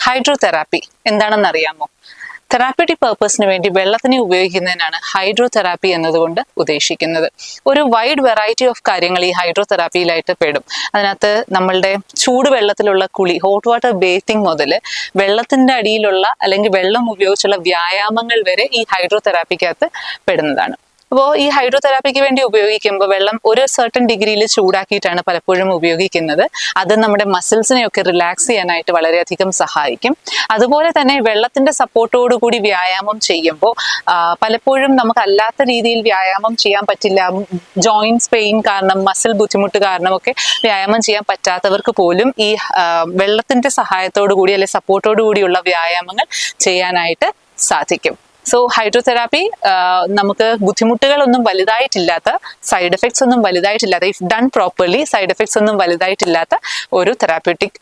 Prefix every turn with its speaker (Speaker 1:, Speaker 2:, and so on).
Speaker 1: Hydrotherapy എന്താണെന്ന് അറിയാമോ? Therapeutic പർപ്പസിന് വേണ്ടി വെള്ളത്തിനെ ഉപയോഗിക്കുന്നതിനാണ് ഹൈഡ്രോതെറാപ്പി എന്നതുകൊണ്ട് ഉദ്ദേശിക്കുന്നത്. ഒരു വൈഡ് വെറൈറ്റി ഓഫ് കാര്യങ്ങൾ ഈ ഹൈഡ്രോതെറാപ്പിയിലായിട്ട് പെടും. അതിനകത്ത് നമ്മളുടെ ചൂടുവെള്ളത്തിലുള്ള കുളി, ഹോട്ട് വാട്ടർ ബേത്തിങ് മുതൽ വെള്ളത്തിന്റെ അടിയിലുള്ള അല്ലെങ്കിൽ വെള്ളം ഉപയോഗിച്ചുള്ള വ്യായാമങ്ങൾ വരെ ഈ ഹൈഡ്രോതെറാപ്പിക്കകത്ത് പെടുന്നതാണ്. അപ്പോൾ ഈ ഹൈഡ്രോതെറാപ്പിക്ക് വേണ്ടി ഉപയോഗിക്കുമ്പോൾ വെള്ളം ഒരു സർട്ടൻ ഡിഗ്രിയിൽ ചൂടാക്കിയിട്ടാണ് പലപ്പോഴും ഉപയോഗിക്കുന്നത്. അത് നമ്മുടെ മസിൽസിനെയൊക്കെ റിലാക്സ് ചെയ്യാനായിട്ട് വളരെയധികം സഹായിക്കും. അതുപോലെ തന്നെ വെള്ളത്തിന്റെ സപ്പോർട്ടോടു കൂടി വ്യായാമം ചെയ്യുമ്പോൾ പലപ്പോഴും നമുക്ക് അല്ലാത്ത രീതിയിൽ വ്യായാമം ചെയ്യാൻ പറ്റില്ല. ജോയിന്റ്സ് പെയിൻ കാരണം, മസിൽ ബുദ്ധിമുട്ട് കാരണമൊക്കെ വ്യായാമം ചെയ്യാൻ പറ്റാത്തവർക്ക് പോലും ഈ വെള്ളത്തിന്റെ സഹായത്തോടു കൂടി അല്ലെങ്കിൽ സപ്പോർട്ടോടു കൂടിയുള്ള വ്യായാമങ്ങൾ ചെയ്യാനായിട്ട് സാധിക്കും. സോ ഹൈഡ്രോതെറാപ്പി നമുക്ക് ബുദ്ധിമുട്ടുകളൊന്നും വലുതായിട്ടില്ലാത്ത, സൈഡ് എഫക്ട്സ് ഒന്നും വലുതായിട്ടില്ലാത്ത, if done properly side effects ഒന്നും വലുതായിട്ടില്ലാത്ത ഒരു തെറാപ്യൂട്ടിക്